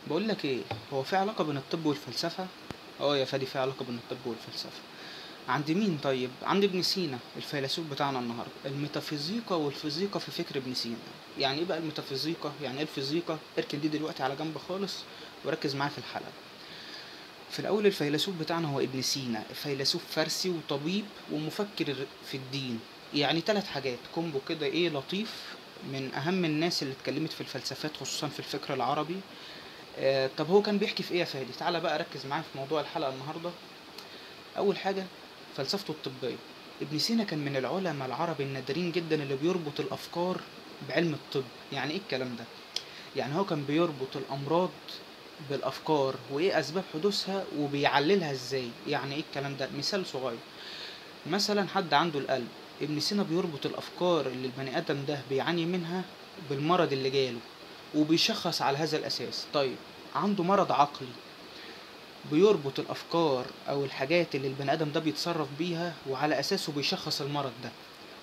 بقول لك ايه، هو في علاقة بين الطب والفلسفة؟ اه يا فادي، في علاقة بين الطب والفلسفة. عند مين؟ طيب عند ابن سينا الفيلسوف بتاعنا النهارده. الميتافيزيقا والفيزيقا في فكر ابن سينا. يعني ايه بقى الميتافيزيقا؟ يعني ايه الفيزيقا؟ اركن دي دلوقتي على جنب خالص وركز معايا في الحلقة. في الاول الفيلسوف بتاعنا هو ابن سينا، فيلسوف فارسي وطبيب ومفكر في الدين. يعني ثلاث حاجات كومبو كده، ايه لطيف. من اهم الناس اللي اتكلمت في الفلسفات خصوصا في الفكر العربي. طب هو كان بيحكي في ايه يا فادي؟ تعالى بقى ركز معايا في موضوع الحلقة النهاردة. اول حاجة فلسفته الطبية. ابن سينا كان من العلماء العرب النادرين جدا اللي بيربط الافكار بعلم الطب. يعني ايه الكلام ده؟ يعني هو كان بيربط الامراض بالافكار وايه اسباب حدوثها وبيعللها ازاي. يعني ايه الكلام ده؟ مثال صغير، مثلا حد عنده القلب، ابن سينا بيربط الافكار اللي البني ادم ده بيعاني منها بالمرض اللي جاله وبيشخص على هذا الاساس. طيب عنده مرض عقلي، بيربط الافكار او الحاجات اللي البني ادم ده بيتصرف بيها وعلى اساسه بيشخص المرض ده،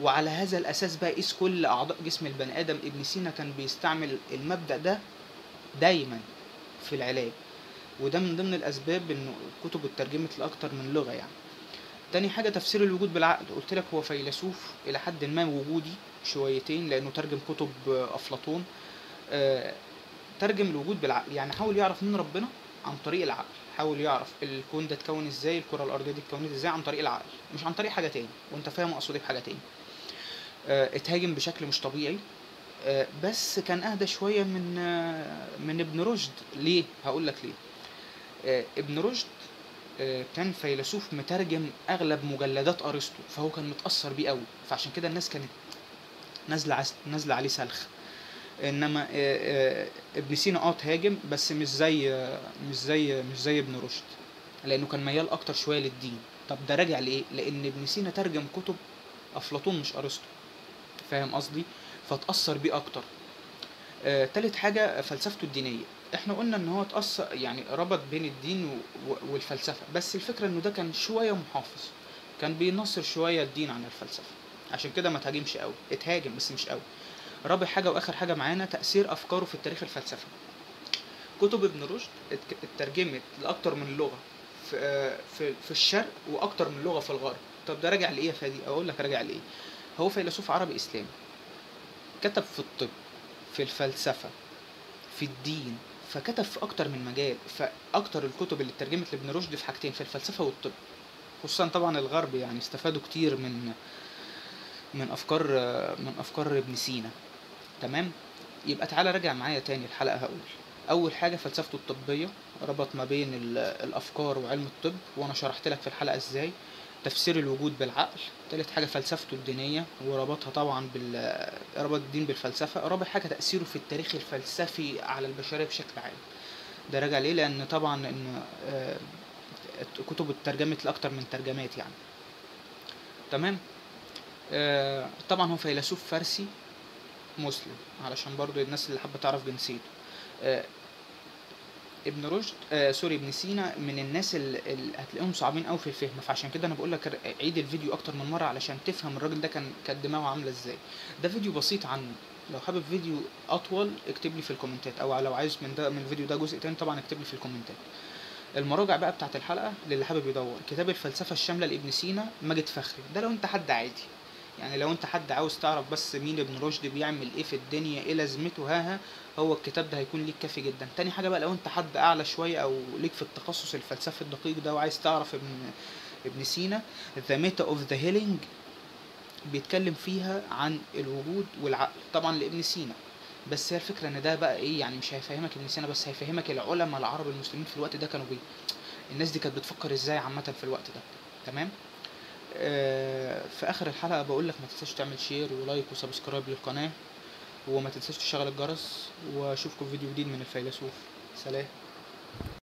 وعلى هذا الاساس بقى يقيس كل اعضاء جسم البني ادم. ابن سينا كان بيستعمل المبدأ ده دايما في العلاج، وده من ضمن الاسباب انه الكتب اترجمت لاكتر من لغة يعني. تاني حاجة تفسير الوجود بالعقل. قلت لك هو فيلسوف الى حد ما وجودي شويتين لانه ترجم كتب افلاطون. آه، ترجم الوجود بالعقل، يعني حاول يعرف من ربنا عن طريق العقل. حاول يعرف الكون ده اتكون ازاي، الكرة الارضية دي اتكونت ازاي عن طريق العقل، مش عن طريق حاجة تاني. وانت فاهم اقصد ايه بحاجة تاني. اتهاجم بشكل مش طبيعي. بس كان اهدى شوية من ابن رشد. ليه؟ هقول لك ليه. ابن رشد كان فيلسوف مترجم اغلب مجلدات ارسطو، فهو كان متاثر بيه قوي، فعشان كده الناس كانت نازله عليه سلخ. انما ابن سينا تهاجم، بس مش زي ابن رشد، لانه كان ميال اكتر شويه للدين. طب ده راجع لايه؟ لان ابن سينا ترجم كتب افلاطون مش ارسطو، فاهم قصدي؟ فتاثر بيه اكتر. تالت حاجه فلسفته الدينيه. احنا قلنا ان هو اتاثر، يعني ربط بين الدين والفلسفه، بس الفكره انه ده كان شويه محافظ، كان بينصر شويه الدين عن الفلسفه. عشان كده ما تهاجمش قوي، اتهاجم بس مش قوي. رابع حاجة وآخر حاجة معانا تأثير أفكاره في التاريخ الفلسفي. كتب ابن رشد اترجمت لأكتر من لغة في الشرق وأكتر من لغة في الغرب. طب ده راجع لإيه يا فادي؟ أقول لك راجع لإيه. هو فيلسوف عربي إسلامي، كتب في الطب، في الفلسفة، في الدين، فكتب في أكتر من مجال. فأكتر الكتب اللي اترجمت لابن رشد في حاجتين، في الفلسفة والطب. خصوصا طبعا الغرب يعني استفادوا كتير من أفكار ابن سينا. تمام. يبقى تعالى راجع معايا تاني الحلقة. هقول أول حاجة فلسفته الطبية، ربط ما بين الأفكار وعلم الطب، وأنا شرحت لك في الحلقة إزاي. تفسير الوجود بالعقل. تالت حاجة فلسفته الدينية وربطها طبعا ربط الدين بالفلسفة. رابع حاجة تأثيره في التاريخ الفلسفي على البشرية بشكل عام. ده راجع ليه؟ لأن طبعا إن كتب اترجمت لأكتر من ترجمات يعني. تمام. طبعا هو فيلسوف فارسي مسلم، علشان برضو الناس اللي حابة تعرف جنسيته. آه، ابن رشد سوري ابن سينا من الناس اللي هتلاقيهم صعبين قوي في الفهم، فعشان كده انا بقول لك عيد الفيديو اكتر من مره علشان تفهم الراجل ده كانت دماغه عامله ازاي. ده فيديو بسيط عنه. لو حابب فيديو اطول اكتب لي في الكومنتات، او لو عايز من الفيديو ده جزء تاني طبعا اكتب لي في الكومنتات. المراجع بقى بتاعت الحلقه للي حابب يدور: كتاب الفلسفه الشامله لابن سينا ماجد فخري. ده لو انت حد عادي، يعني لو انت حد عاوز تعرف بس مين ابن رشد، بيعمل ايه في الدنيا، ايه لازمته، هو الكتاب ده هيكون ليك كافي جدا. تاني حاجة بقى، لو انت حد اعلى شوية او ليك في التخصص الفلسفي الدقيق ده وعايز تعرف ابن سينا، The Meta of the Healing، بيتكلم فيها عن الوجود والعقل طبعا لابن سينا. بس هي الفكرة ان ده بقى ايه، يعني مش هيفهمك ابن سينا بس، هيفهمك العلماء العرب المسلمين في الوقت ده كانوا الناس دي كانت بتفكر ازاي عامة في الوقت ده. تمام. في اخر الحلقة بقول لك ما تنساش تعمل شير ولايك وسبسكرايب للقناة، وما تنساش تشغل الجرس، واشوفكم في فيديو جديد من الفيلسوف. سلام.